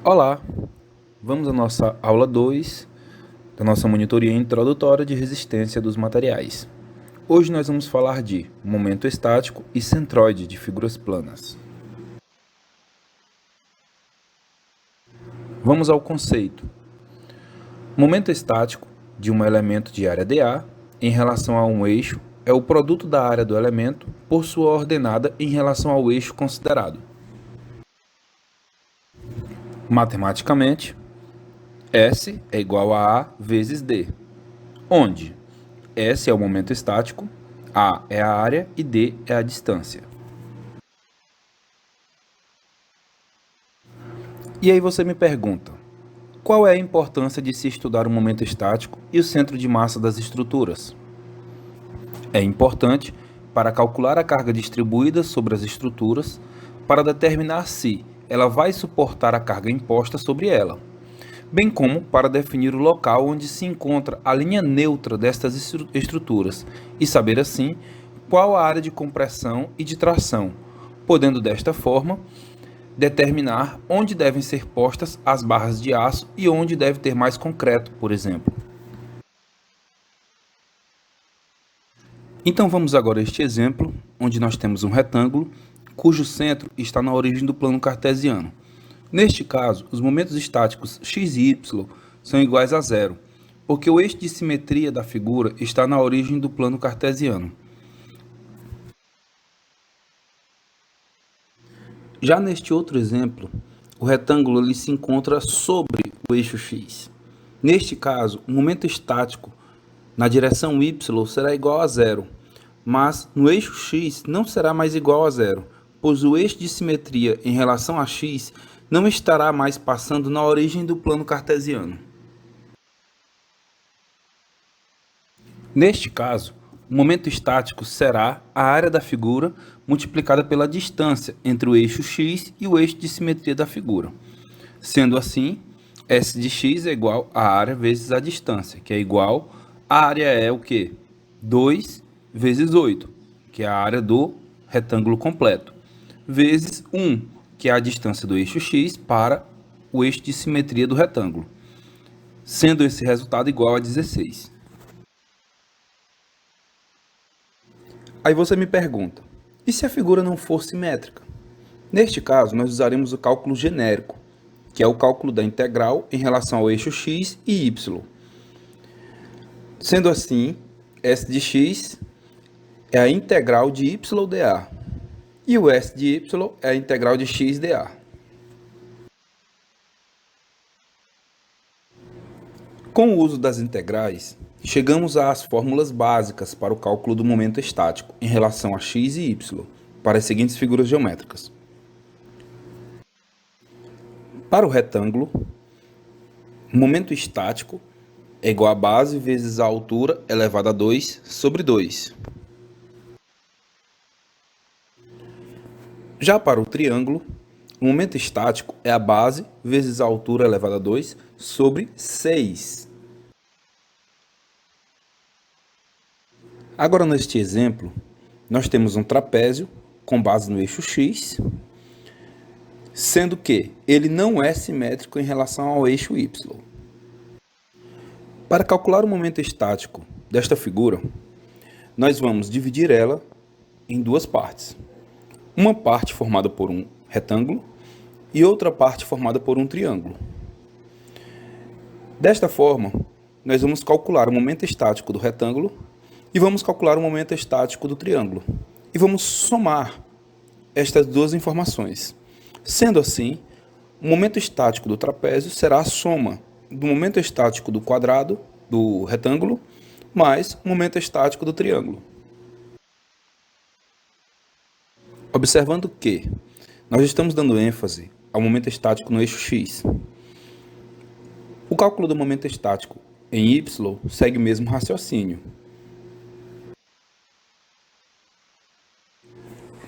Olá, vamos à nossa aula 2 da nossa monitoria introdutória de resistência dos materiais. Hoje nós vamos falar de momento estático e centroide de figuras planas. Vamos ao conceito. Momento estático de um elemento de área dA em relação a um eixo é o produto da área do elemento por sua ordenada em relação ao eixo considerado. Matematicamente, S é igual a A vezes D, onde S é o momento estático, A é a área e D é a distância. E aí você me pergunta, qual é a importância de se estudar o momento estático e o centro de massa das estruturas? É importante para calcular a carga distribuída sobre as estruturas, para determinar se ela vai suportar a carga imposta sobre ela, bem como para definir o local onde se encontra a linha neutra destas estruturas e saber assim qual a área de compressão e de tração, podendo desta forma determinar onde devem ser postas as barras de aço e onde deve ter mais concreto, por exemplo. Então vamos agora a este exemplo, onde nós temos um retângulo cujo centro está na origem do plano cartesiano. Neste caso, os momentos estáticos x e y são iguais a zero, porque o eixo de simetria da figura está na origem do plano cartesiano. Já neste outro exemplo, o retângulo ele se encontra sobre o eixo x. Neste caso, o momento estático na direção y será igual a zero, mas no eixo x não será mais igual a zero, pois o eixo de simetria em relação a x não estará mais passando na origem do plano cartesiano. Neste caso, o momento estático será a área da figura multiplicada pela distância entre o eixo x e o eixo de simetria da figura. Sendo assim, S de x é igual a área vezes a distância, que é igual a área é o quê? 2 vezes 8, que é a área do retângulo completo, vezes 1, que é a distância do eixo x para o eixo de simetria do retângulo, sendo esse resultado igual a 16. Aí você me pergunta, e se a figura não for simétrica? Neste caso, nós usaremos o cálculo genérico, que é o cálculo da integral em relação ao eixo x e y. Sendo assim, S de x é a integral de y dA, e o S de y é a integral de x dA. Com o uso das integrais, chegamos às fórmulas básicas para o cálculo do momento estático em relação a x e y, para as seguintes figuras geométricas. Para o retângulo, o momento estático é igual a base vezes a altura elevada a 2 sobre 2. Já para o triângulo, o momento estático é a base vezes a altura elevada a 2 sobre 6. Agora, neste exemplo, nós temos um trapézio com base no eixo x, sendo que ele não é simétrico em relação ao eixo y. Para calcular o momento estático desta figura, nós vamos dividir ela em duas partes. Uma parte formada por um retângulo e outra parte formada por um triângulo. Desta forma, nós vamos calcular o momento estático do retângulo e vamos calcular o momento estático do triângulo. E vamos somar estas duas informações. Sendo assim, o momento estático do trapézio será a soma do momento estático do quadrado, do retângulo, mais o momento estático do triângulo. Observando que nós estamos dando ênfase ao momento estático no eixo x. O cálculo do momento estático em y segue o mesmo raciocínio.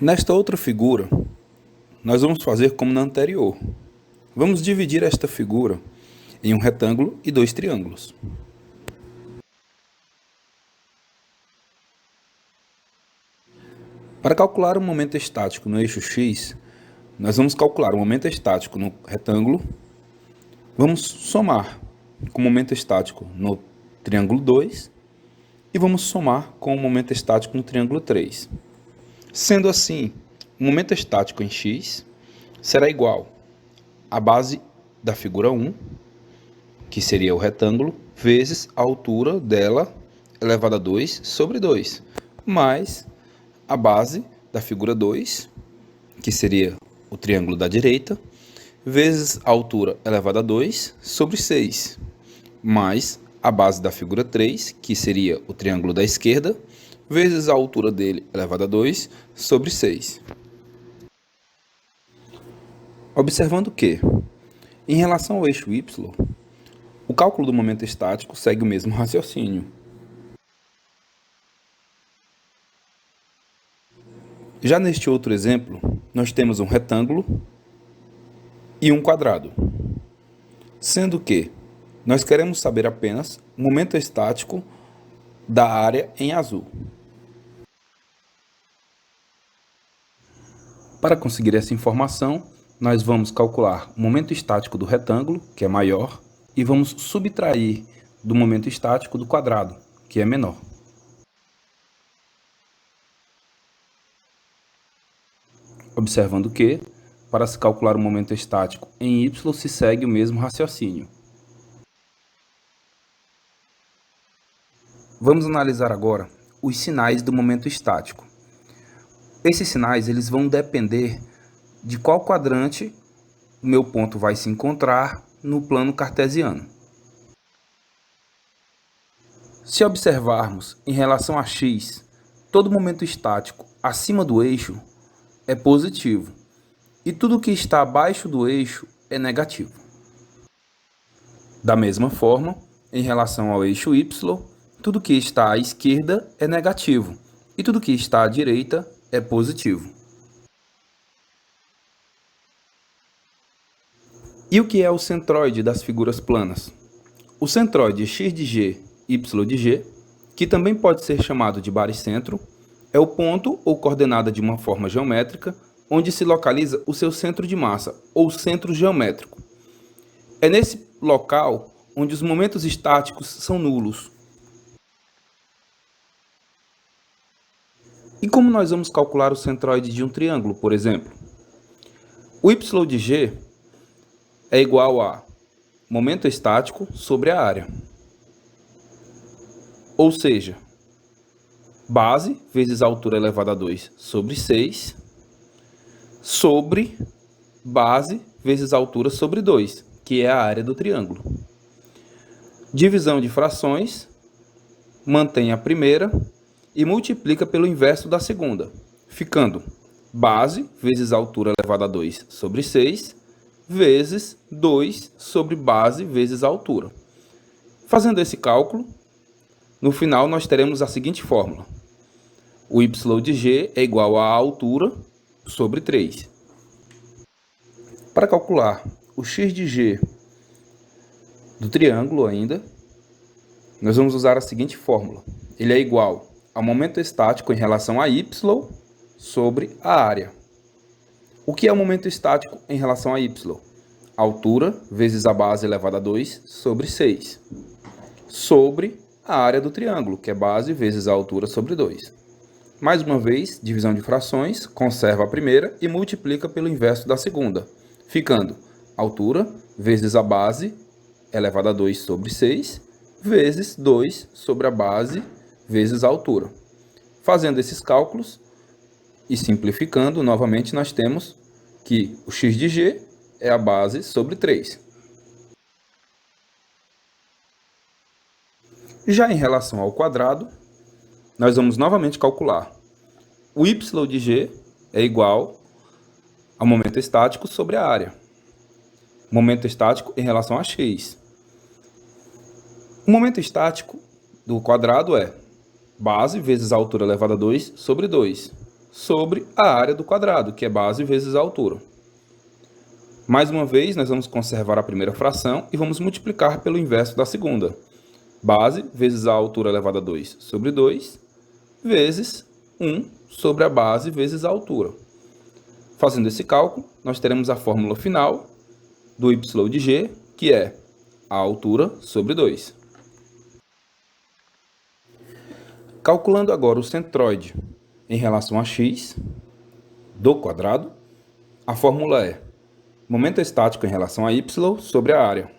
Nesta outra figura, nós vamos fazer como na anterior. Vamos dividir esta figura em um retângulo e dois triângulos. Para calcular o momento estático no eixo X, nós vamos calcular o momento estático no retângulo, vamos somar com o momento estático no triângulo 2 e vamos somar com o momento estático no triângulo 3. Sendo assim, o momento estático em X será igual à base da figura 1, que seria o retângulo, vezes a altura dela elevada a 2 sobre 2, mais a base da figura 2, que seria o triângulo da direita, vezes a altura elevada a 2 sobre 6, mais a base da figura 3, que seria o triângulo da esquerda, vezes a altura dele elevada a 2 sobre 6. Observando que, em relação ao eixo Y, o cálculo do momento estático segue o mesmo raciocínio. Já neste outro exemplo, nós temos um retângulo e um quadrado, sendo que nós queremos saber apenas o momento estático da área em azul. Para conseguir essa informação, nós vamos calcular o momento estático do retângulo, que é maior, e vamos subtrair do momento estático do quadrado, que é menor. Observando que, para se calcular o momento estático em Y, se segue o mesmo raciocínio. Vamos analisar agora os sinais do momento estático. Esses sinais eles vão depender de qual quadrante o meu ponto vai se encontrar no plano cartesiano. Se observarmos em relação a x, todo momento estático acima do eixo é positivo e tudo que está abaixo do eixo é negativo. Da mesma forma, em relação ao eixo y, tudo que está à esquerda é negativo e tudo que está à direita é positivo. E o que é o centroide das figuras planas? O centroide x de g, y de g, que também pode ser chamado de baricentro, é o ponto ou coordenada de uma forma geométrica onde se localiza o seu centro de massa, ou centro geométrico. É nesse local onde os momentos estáticos são nulos. E como nós vamos calcular o centroide de um triângulo, por exemplo? O y de g é igual a momento estático sobre a área. Ou seja, base vezes a altura elevada a 2 sobre 6, sobre base vezes a altura sobre 2, que é a área do triângulo. Divisão de frações, mantém a primeira e multiplica pelo inverso da segunda, ficando base vezes a altura elevada a 2 sobre 6, vezes 2 sobre base vezes a altura. Fazendo esse cálculo, no final nós teremos a seguinte fórmula. O y de g é igual à altura sobre 3. Para calcular o x de g do triângulo ainda, nós vamos usar a seguinte fórmula. Ele é igual ao momento estático em relação a y sobre a área. O que é o momento estático em relação a y? Altura vezes a base elevada a 2 sobre 6. Sobre a área do triângulo, que é base vezes a altura sobre 2. Mais uma vez, divisão de frações, conserva a primeira e multiplica pelo inverso da segunda, ficando altura vezes a base elevada a 2 sobre 6, vezes 2 sobre a base vezes a altura. Fazendo esses cálculos e simplificando, novamente nós temos que o x de g é a base sobre 3. Já em relação ao quadrado, nós vamos novamente calcular. O y de g é igual ao momento estático sobre a área. Momento estático em relação a x. O momento estático do quadrado é base vezes a altura elevada a 2 sobre 2, sobre a área do quadrado, que é base vezes a altura. Mais uma vez, nós vamos conservar a primeira fração e vamos multiplicar pelo inverso da segunda. Base vezes a altura elevada a 2 sobre 2, vezes 1 sobre a base vezes a altura. Fazendo esse cálculo, nós teremos a fórmula final do y de g, que é a altura sobre 2. Calculando agora o centroide em relação a x do quadrado, a fórmula é momento estático em relação a y sobre a área.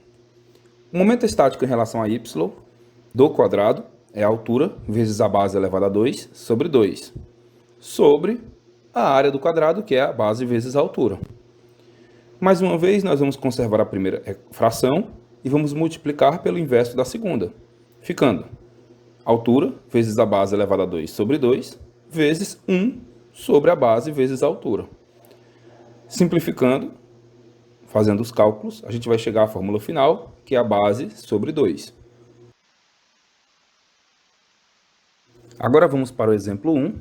O momento estático em relação a y do quadrado é a altura vezes a base elevada a 2 sobre 2, sobre a área do quadrado, que é a base vezes a altura. Mais uma vez, nós vamos conservar a primeira fração e vamos multiplicar pelo inverso da segunda, ficando altura vezes a base elevada a 2 sobre 2, vezes 1 sobre a base vezes a altura. Simplificando, fazendo os cálculos, a gente vai chegar à fórmula final, que é a base sobre 2. Agora vamos para o exemplo 1,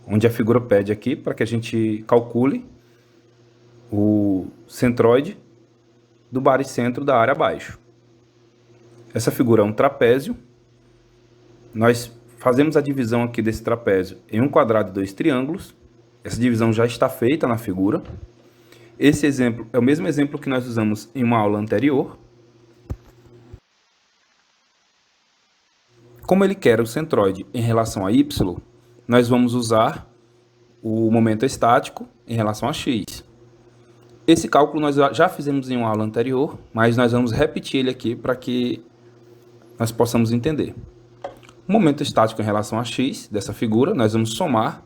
onde a figura pede aqui para que a gente calcule o centroide do baricentro da área abaixo. Essa figura é um trapézio. Nós fazemos a divisão aqui desse trapézio em um quadrado e dois triângulos. Essa divisão já está feita na figura. Esse exemplo é o mesmo exemplo que nós usamos em uma aula anterior. Como ele quer o centroide em relação a y, nós vamos usar o momento estático em relação a x. Esse cálculo nós já fizemos em uma aula anterior, mas nós vamos repetir ele aqui para que nós possamos entender. O momento estático em relação a x dessa figura, nós vamos somar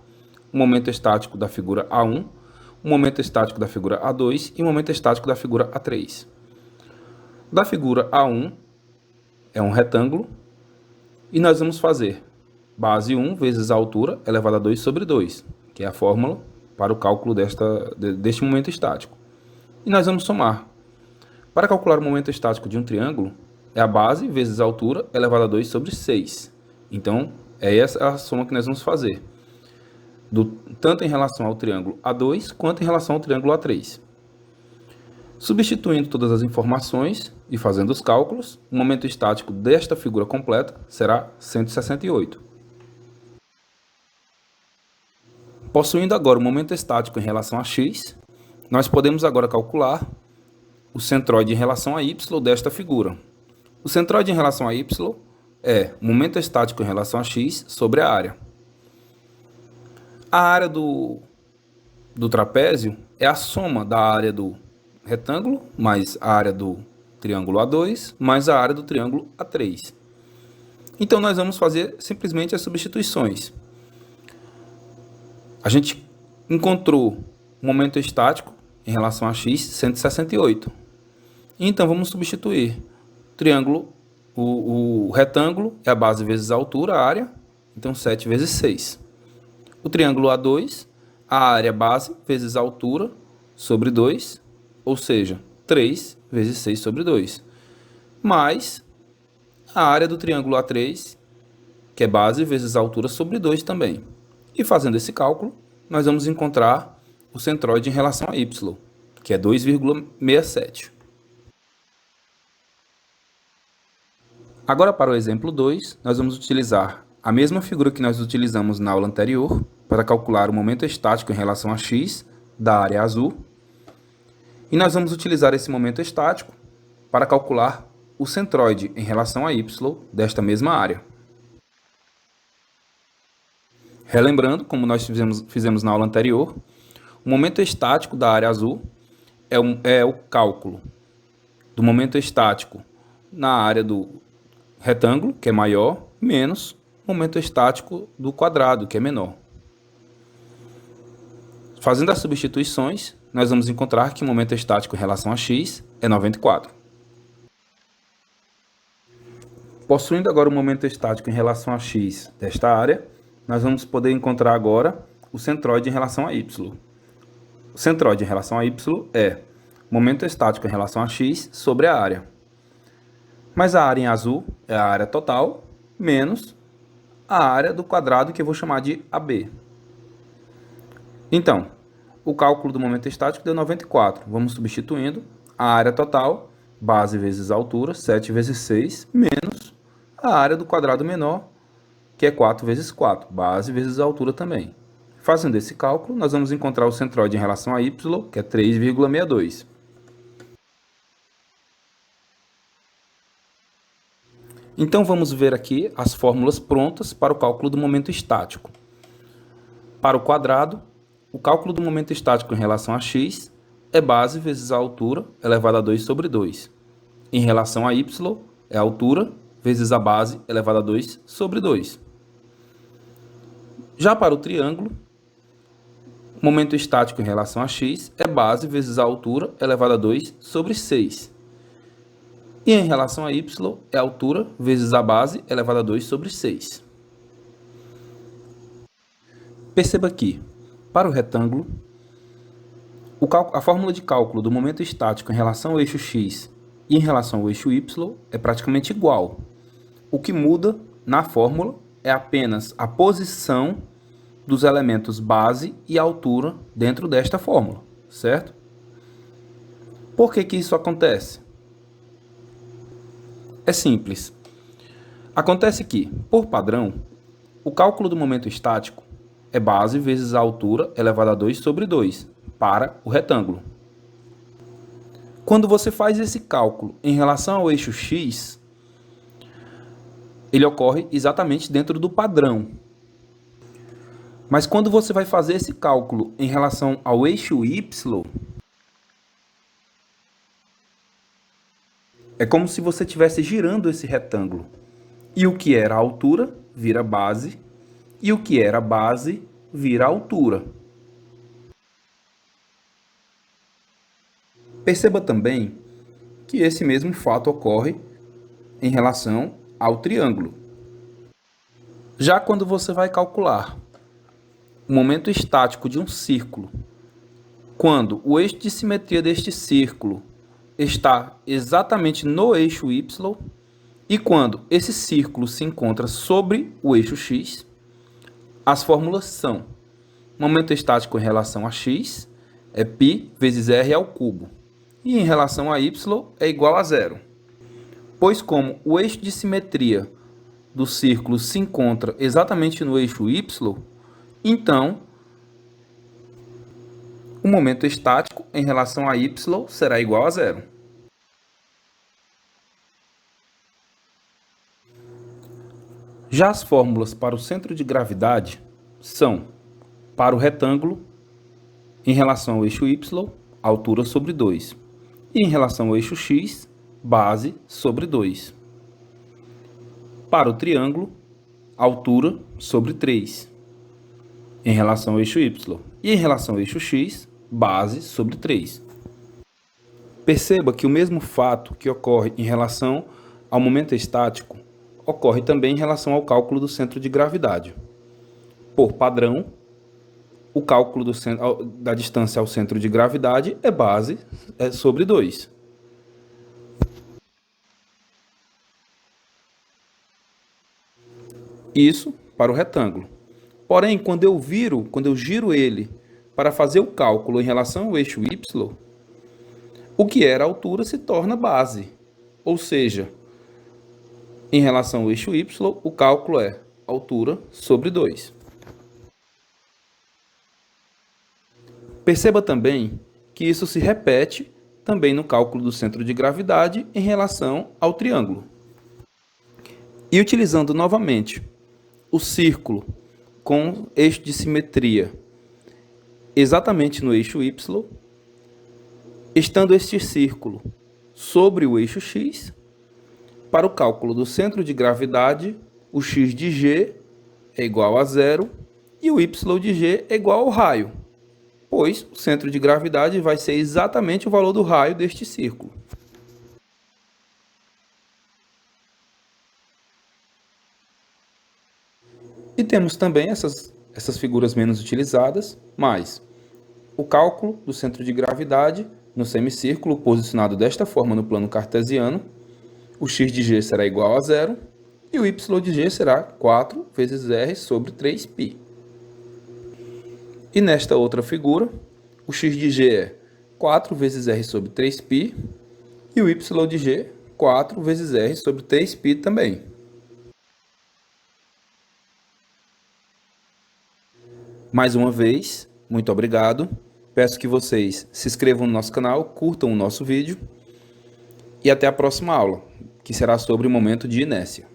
o momento estático da figura A1, o momento estático da figura A2 e o momento estático da figura A3. Da figura A1 é um retângulo e nós vamos fazer base 1 vezes a altura elevada a 2 sobre 2, que é a fórmula para o cálculo deste momento estático. E nós vamos somar. Para calcular o momento estático de um triângulo, é a base vezes a altura elevada a 2 sobre 6. Então, é essa a soma que nós vamos fazer, tanto em relação ao triângulo A2 quanto em relação ao triângulo A3. Substituindo todas as informações e fazendo os cálculos, o momento estático desta figura completa será 168. Possuindo agora o momento estático em relação a x, nós podemos agora calcular o centroide em relação a y desta figura. O centroide em relação a y é o momento estático em relação a x sobre a área. A área do trapézio é a soma da área do retângulo mais a área do triângulo A2 mais a área do triângulo A3. Então, nós vamos fazer simplesmente as substituições. A gente encontrou o momento estático em relação a x, 168. Então, vamos substituir o retângulo é a base vezes a altura, a área, então 7 vezes 6. O triângulo A2, a área base vezes a altura sobre 2, ou seja, 3 vezes 6 sobre 2, mais a área do triângulo A3, que é base vezes a altura sobre 2 também. E fazendo esse cálculo, nós vamos encontrar o centroide em relação a y, que é 2,67. Agora, para o exemplo 2, nós vamos utilizar a mesma figura que nós utilizamos na aula anterior para calcular o momento estático em relação a x da área azul. E nós vamos utilizar esse momento estático para calcular o centroide em relação a y desta mesma área. Relembrando, como nós fizemos na aula anterior, o momento estático da área azul é o cálculo do momento estático na área do retângulo, que é maior, menos o momento estático do quadrado, que é menor. Fazendo as substituições, nós vamos encontrar que o momento estático em relação a x é 94. Possuindo agora o momento estático em relação a x desta área, nós vamos poder encontrar agora o centroide em relação a y. O centroide em relação a y é momento estático em relação a x sobre a área. Mas a área em azul é a área total, menos a área do quadrado, que eu vou chamar de AB. Então, O cálculo do momento estático deu 94. Vamos substituindo a área total, base vezes a altura, 7 vezes 6, menos a área do quadrado menor, que é 4 vezes 4, base vezes a altura também. Fazendo esse cálculo, nós vamos encontrar o centroide em relação a y, que é 3,62. Então, vamos ver aqui as fórmulas prontas para o cálculo do momento estático. Para o quadrado, o cálculo do momento estático em relação a x é base vezes a altura elevada a 2 sobre 2. Em relação a y, é a altura vezes a base elevada a 2 sobre 2. Já para o triângulo, o momento estático em relação a x é base vezes a altura elevada a 2 sobre 6. E em relação a y, é a altura vezes a base elevada a 2 sobre 6. Perceba que, para o retângulo, a fórmula de cálculo do momento estático em relação ao eixo x e em relação ao eixo y é praticamente igual. O que muda na fórmula é apenas a posição dos elementos base e altura dentro desta fórmula, certo? Por que isso acontece? É simples. Acontece que, por padrão, o cálculo do momento estático é base vezes a altura elevada a 2 sobre 2 para o retângulo. Quando você faz esse cálculo em relação ao eixo x, ele ocorre exatamente dentro do padrão. Mas quando você vai fazer esse cálculo em relação ao eixo y, é como se você estivesse girando esse retângulo. E o que era a altura vira base, e o que era base vira altura. Perceba também que esse mesmo fato ocorre em relação ao triângulo. Já quando você vai calcular o momento estático de um círculo, quando o eixo de simetria deste círculo está exatamente no eixo y, e quando esse círculo se encontra sobre o eixo x, as fórmulas são: momento estático em relação a x é π vezes r ao cubo, e em relação a y é igual a zero. Pois como o eixo de simetria do círculo se encontra exatamente no eixo y, então o momento estático em relação a y será igual a zero. Já as fórmulas para o centro de gravidade são: para o retângulo, em relação ao eixo y, altura sobre 2. E em relação ao eixo x, base sobre 2. Para o triângulo, altura sobre 3. Em relação ao eixo y. E em relação ao eixo x, base sobre 3. Perceba que o mesmo fato que ocorre em relação ao momento estático ocorre também em relação ao cálculo do centro de gravidade. Por padrão, o cálculo da distância ao centro de gravidade é base sobre 2. Isso para o retângulo. Porém, quando eu giro ele para fazer o cálculo em relação ao eixo y, o que era altura se torna base. Ou seja, em relação ao eixo y, o cálculo é altura sobre 2. Perceba também que isso se repete também no cálculo do centro de gravidade em relação ao triângulo. E utilizando novamente o círculo com eixo de simetria exatamente no eixo y, estando este círculo sobre o eixo x, para o cálculo do centro de gravidade, o x de g é igual a zero e o y de g é igual ao raio, pois o centro de gravidade vai ser exatamente o valor do raio deste círculo. E temos também essas figuras menos utilizadas, mas o cálculo do centro de gravidade no semicírculo posicionado desta forma no plano cartesiano, o x de g será igual a zero e o y de g será 4 vezes r sobre 3π. E nesta outra figura, O x de g é 4 vezes r sobre 3π e o y de g, 4 vezes r sobre 3π também. Mais uma vez, muito obrigado. Peço que vocês se inscrevam no nosso canal, curtam o nosso vídeo e até a próxima aula, que será sobre o momento de inércia.